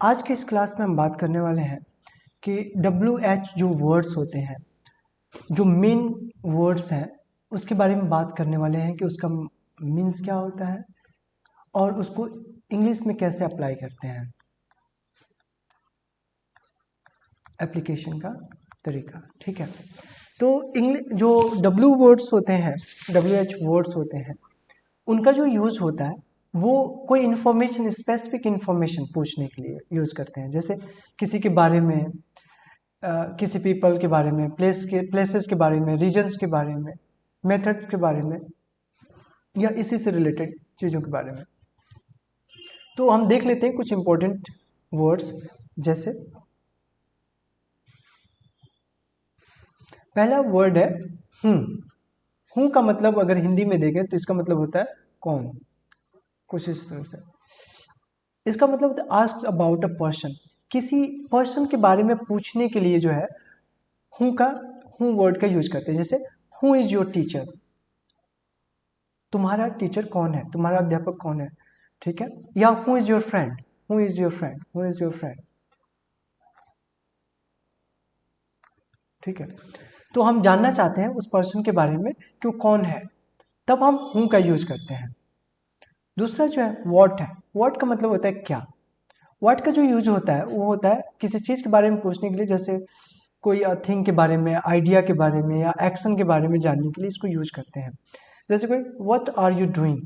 आज के इस क्लास में हम बात करने वाले हैं कि WH जो वर्ड्स होते हैं, जो मेन वर्ड्स हैं, उसके बारे में बात करने वाले हैं कि उसका मीन्स क्या होता है और उसको इंग्लिश में कैसे अप्लाई करते हैं, एप्लीकेशन का तरीका। ठीक है, तो इंग्लिश जो WH वर्ड्स होते हैं, उनका जो यूज होता है वो कोई इन्फॉर्मेशन, स्पेसिफिक इन्फॉर्मेशन पूछने के लिए यूज करते हैं। जैसे किसी के बारे में, किसी पीपल के बारे में, प्लेसेस के बारे में, रीजन्स के बारे में, मेथड के बारे में, या इसी से रिलेटेड चीज़ों के बारे में। तो हम देख लेते हैं कुछ इंपॉर्टेंट वर्ड्स। जैसे पहला वर्ड है हूँ। हूँ का मतलब अगर हिंदी में देखें तो इसका मतलब होता है कौन, कुछ इस तरह से। इसका मतलब होता है आस्क अबाउट अ पर्सन, किसी पर्सन के बारे में पूछने के लिए जो है हूँ वर्ड का यूज करते हैं। जैसे हु इज योर टीचर, तुम्हारा टीचर कौन है, तुम्हारा अध्यापक कौन है। ठीक है, या who is your friend, who is your friend, who is your friend. ठीक है, तो हम जानना चाहते हैं उस पर्सन के बारे में कि वो कौन है, तब हम हु का यूज करते हैं। दूसरा जो है व्हाट है। व्हाट का मतलब होता है क्या। व्हाट का जो यूज होता है वो होता है किसी चीज के बारे में पूछने के लिए। जैसे कोई थिंग के बारे में, आइडिया के बारे में, या एक्शन के बारे में जानने के लिए इसको यूज करते हैं। जैसे कोई व्हाट आर यू डूइंग,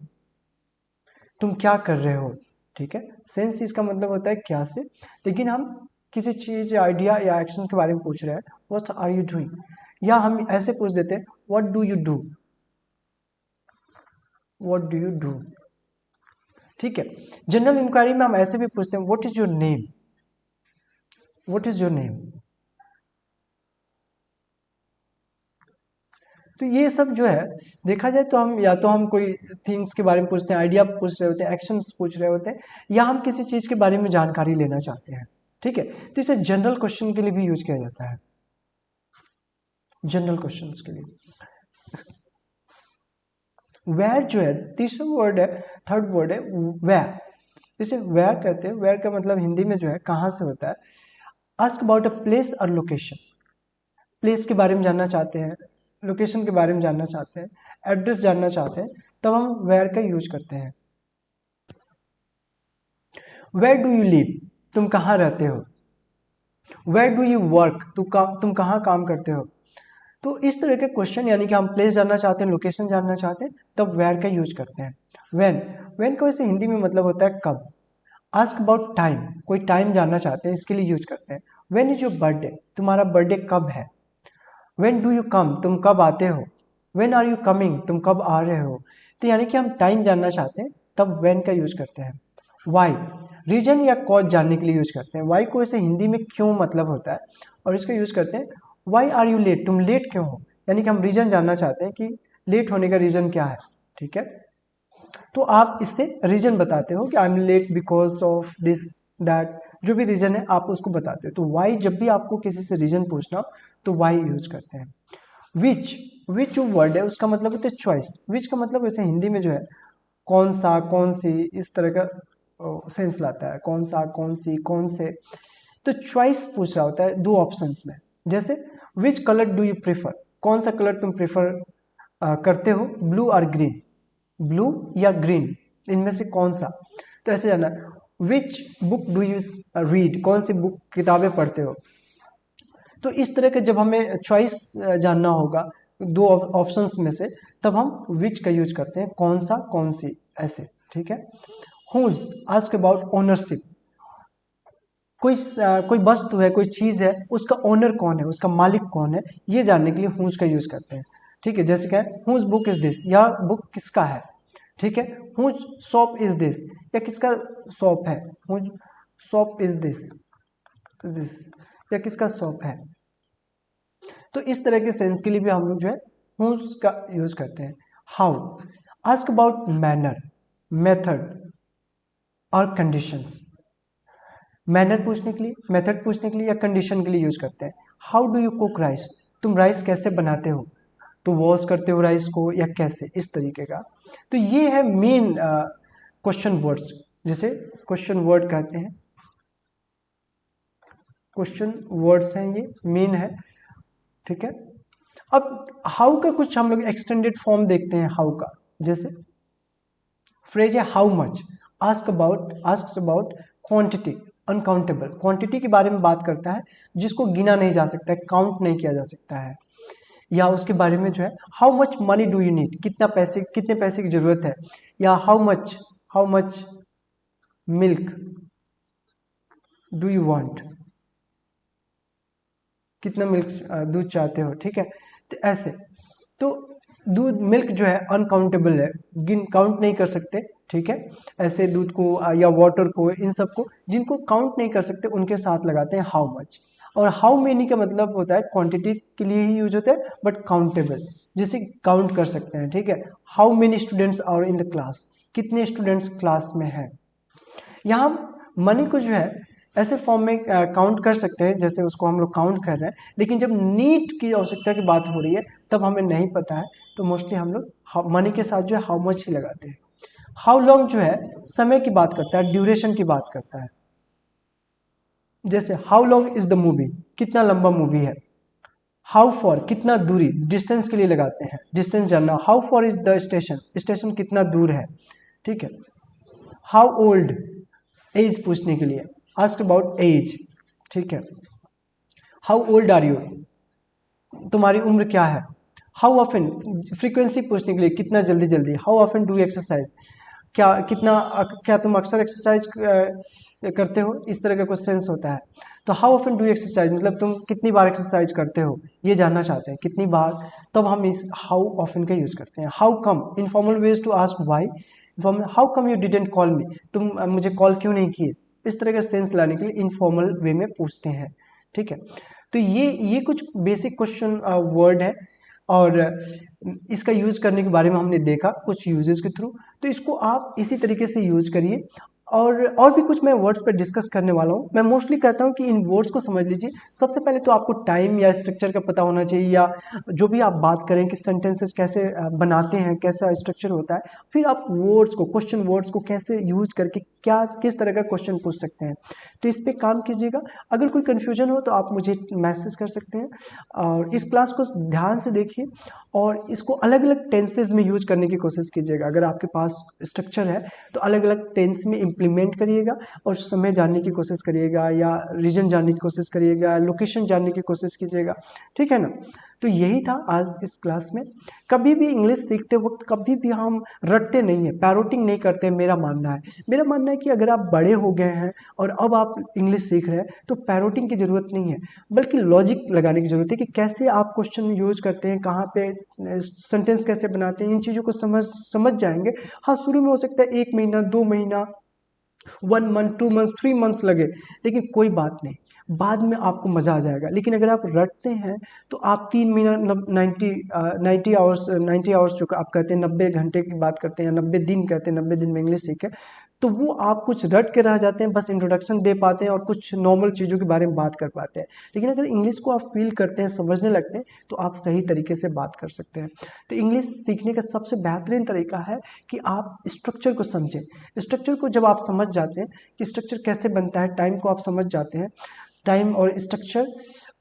तुम क्या कर रहे हो। ठीक है, सेंस इसका मतलब होता है क्या से, लेकिन हम किसी चीज, आइडिया या एक्शन के बारे में पूछ रहे हैं, व्हाट आर यू डूइंग। या हम ऐसे पूछ देते हैं what do you do, what do you do. ठीक है, जनरल इंक्वायरी में हम ऐसे भी पूछते हैं what is your name, what is your name. तो ये सब जो है देखा जाए तो हम या तो हम कोई थिंग्स के बारे में पूछते हैं, आइडिया पूछ रहे होते हैं, एक्शंस पूछ रहे होते हैं, या हम किसी चीज के बारे में जानकारी लेना चाहते हैं। ठीक है, तो इसे जनरल क्वेश्चन के लिए भी यूज किया जाता है, जनरल क्वेश्चंस के लिए। वेयर जो है तीसरा वर्ड है, थर्ड वर्ड है वेयर। इसे वेयर कहते हैं। वेयर का मतलब हिंदी में जो है कहाँ से होता है। आस्क अबाउट अ प्लेस और लोकेशन, प्लेस के बारे में जानना चाहते हैं, लोकेशन के बारे में जानना चाहते हैं, एड्रेस जानना चाहते हैं, तब हम वेयर का यूज करते हैं। वेयर डू यू लिव, तुम कहाँ रहते हो। वेयर डू यू वर्क, तुम कहाँ काम करते हो। तो इस तरह के क्वेश्चन, यानी कि हम प्लेस जानना चाहते हैं, लोकेशन जानना चाहते हैं, तब वेयर का यूज करते हैं। वेन का वैसे हिंदी में मतलब होता है कब। आस्क अबाउट टाइम, कोई टाइम जानना चाहते हैं, इसके लिए यूज करते हैं। वेन इज योर बर्थडे, तुम्हारा बर्थडे कब है। वेन डू यू कम, तुम कब आते हो। वेन आर यू कमिंग, तुम कब आ रहे हो। तो यानी कि हम टाइम जानना चाहते हैं, तब वेन का यूज करते हैं। वाई, रीजन या कॉज जानने के लिए यूज करते हैं। वाई को ऐसे हिंदी में क्यों मतलब होता है, और इसका यूज करते हैं वाई आर यू लेट, तुम लेट क्यों हो। यानी कि हम रीजन जानना चाहते हैं कि लेट होने का रीजन क्या है। ठीक है, तो आप इससे रीजन बताते हो कि I am late because of this that, जो भी रीजन है आप उसको बताते हो। तो वाई, जब भी आपको किसी से रीजन पूछना हो तो वाई यूज करते हैं। विच, विच जो वर्ड है उसका मतलब होता है चॉइस। विच का मतलब वैसे हिंदी में जो है कौन सा, कौन सी, इस तरह का सेंस लाता है। कौन सा, कौन सी, कौन से। तो चॉइस पूछ रहा होता है दो ऑप्शंस में। जैसे which colour do you prefer, कौन सा कलर तुम प्रेफर करते हो, ब्लू और ग्रीन, ब्लू या ग्रीन, इनमें से कौन सा। तो ऐसे जाना। Which book do you read, कौन सी बुक, किताबें पढ़ते हो। तो इस तरह के जब हमें चॉइस जानना होगा दो ऑप्शंस में से, तब हम विच का यूज करते हैं, कौन सा, कौन सी, ऐसे। ठीक है, हुज, आस्क अबाउट ओनरशिप, कोई वस्तु है, कोई चीज है, उसका ओनर कौन है, उसका मालिक कौन है, ये जानने के लिए हुज का यूज करते हैं। ठीक है, जैसे क्या है हुज बुक इज दिस, यह बुक किसका है। ठीक है, हुज शॉप इज दिस, या किसका शॉप है। Whose shop is this, this, या किसका शॉप है। तो इस तरह के सेंस के लिए भी हम लोग जो है हुज का यूज करते हैं। How, ask about manner, method और कंडीशंस। मैनर पूछने के लिए, मेथड पूछने के लिए, या कंडीशन के लिए यूज करते हैं। How do you cook rice, तुम राइस कैसे बनाते हो, तो वॉश करते हो राइस को या कैसे, इस तरीके का। तो ये है मेन क्वेश्चन वर्ड्स, जिसे क्वेश्चन वर्ड कहते हैं। क्वेश्चन वर्ड्स हैं, ये मेन है, ठीक है। अब हाउ का कुछ हम लोग एक्सटेंडेड फॉर्म देखते हैं हाउ का। जैसे फ्रेज है how much, ask about quantity, uncountable, quantity के बारे में बात करता है जिसको गिना नहीं जा सकता है, काउंट नहीं किया जा सकता है। या उसके बारे में जो है how much money do you need, कितने पैसे की जरूरत है। या how much milk do you want, कितना मिल्क दूध चाहते हो, ठीक है। तो ऐसे तो दूध मिल्क जो है अनकाउंटेबल है, गिन काउंट नहीं कर सकते, ठीक है। ऐसे दूध को या वाटर को, इन सब को जिनको काउंट नहीं कर सकते उनके साथ लगाते हैं हाउ मच। और हाउ मेनी का मतलब होता है क्वांटिटी के लिए ही यूज होता है, बट काउंटेबल जिसे काउंट कर सकते हैं, ठीक है। How many students are in the class, कितने स्टूडेंट्स क्लास में हैं। यहाँ मनी को जो है ऐसे फॉर्म में काउंट कर सकते हैं जैसे उसको हम लोग काउंट कर रहे हैं, लेकिन जब नीड की आवश्यकता की बात हो रही है तब हमें नहीं पता है, तो मोस्टली हम लोग मनी के साथ जो है हाउ मच ही लगाते हैं। हाउ लॉन्ग जो है समय की बात करता है, ड्यूरेशन की बात करता है। जैसे how long is the movie, कितना लंबा मूवी है। हाउ फॉर, कितना दूरी, डिस्टेंस के लिए लगाते हैं, डिस्टेंस जानना। How for is the station, station कितना दूर है, ठीक है। हाउ ओल्ड, एज पूछने के लिए, आस्क अबाउट एज, ठीक है। हाउ ओल्ड आर यू, तुम्हारी उम्र क्या है। हाउ ऑफन, फ्रीक्वेंसी पूछने के लिए, कितना जल्दी जल्दी। हाउ ऑफन डू एक्सरसाइज, क्या तुम अक्सर एक्सरसाइज करते हो, इस तरह का क्वेश्चन होता है। तो हाउ ऑफन डू एक्सरसाइज मतलब तुम कितनी बार एक्सरसाइज करते हो, ये जानना चाहते हैं कितनी बार, तब हम इस हाउ ऑफन का यूज करते हैं। How come, informal ways to ask why, how come you didn't call me, तुम मुझे कॉल क्यों नहीं किए, इस तरह का सेंस लाने के लिए इनफॉर्मल वे में पूछते हैं, ठीक है। तो ये कुछ बेसिक क्वेश्चन वर्ड है, और इसका यूज करने के बारे में हमने देखा कुछ यूजेस के थ्रू। तो इसको आप इसी तरीके से यूज करिए। और भी कुछ मैं वर्ड्स पर डिस्कस करने वाला हूँ। मैं मोस्टली कहता हूँ कि इन वर्ड्स को समझ लीजिए। सबसे पहले तो आपको टाइम या स्ट्रक्चर का पता होना चाहिए, या जो भी आप बात करें कि सेंटेंसेस कैसे बनाते हैं, कैसा स्ट्रक्चर होता है। फिर आप वर्ड्स को, क्वेश्चन वर्ड्स को कैसे यूज करके क्या किस तरह का क्वेश्चन पूछ सकते हैं, तो इस पर काम कीजिएगा। अगर कोई कन्फ्यूजन हो तो आप मुझे मैसेज कर सकते हैं। और इस क्लास को ध्यान से देखिए और इसको अलग अलग टेंसेज में यूज करने की कोशिश कीजिएगा। अगर आपके पास स्ट्रक्चर है तो अलग अलग टेंस में इम्प्लीमेंट करिएगा, और समय जानने की कोशिश करिएगा, या रीजन जानने की कोशिश करिएगा, लोकेशन जानने की कोशिश कीजिएगा, ठीक है ना। तो यही था आज इस क्लास में। कभी भी इंग्लिश सीखते वक्त कभी भी हम रटते नहीं हैं, पैरोटिंग नहीं करते, मेरा मानना है। मेरा मानना है कि अगर आप बड़े हो गए हैं और अब आप इंग्लिश सीख रहे हैं तो पैरोटिंग की ज़रूरत नहीं है, बल्कि लॉजिक लगाने की ज़रूरत है कि कैसे आप क्वेश्चन यूज करते हैं, कहाँ पे सेंटेंस कैसे बनाते हैं, इन चीज़ों को समझ जाएंगे। हाँ, शुरू में हो सकता है 1 महीना, 2 महीना, 1 मंथ, 2 मंथ, 3 मंथ्स लगे, लेकिन कोई बात नहीं, बाद में आपको मज़ा आ जाएगा। लेकिन अगर आप रटते हैं तो आप 3 महीना 90 आवर्स जो आप कहते हैं, 90 घंटे की बात करते हैं, 90 दिन कहते हैं, 90 दिन में इंग्लिश सीखे, तो वो आप कुछ रट के रह जाते हैं, बस इंट्रोडक्शन दे पाते हैं और कुछ नॉर्मल चीज़ों के बारे में बात कर पाते हैं। लेकिन अगर इंग्लिश को आप फील करते हैं, समझने लगते हैं, तो आप सही तरीके से बात कर सकते हैं। तो इंग्लिश सीखने का सबसे बेहतरीन तरीका है कि आप स्ट्रक्चर को समझें। स्ट्रक्चर को जब आप समझ जाते हैं कि स्ट्रक्चर कैसे बनता है, टाइम को आप समझ जाते हैं, टाइम और स्ट्रक्चर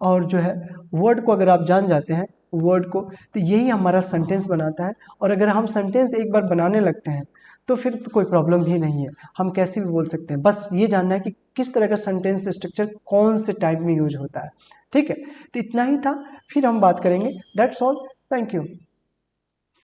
और जो है वर्ड को अगर आप जान जाते हैं, वर्ड को, तो यही हमारा सेंटेंस बनाता है। और अगर हम सेंटेंस एक बार बनाने लगते हैं तो फिर तो कोई प्रॉब्लम ही नहीं है, हम कैसे भी बोल सकते हैं। बस ये जानना है कि किस तरह का सेंटेंस स्ट्रक्चर कौन से टाइम में यूज होता है, ठीक है। तो इतना ही था, फिर हम बात करेंगे। That's all, thank you.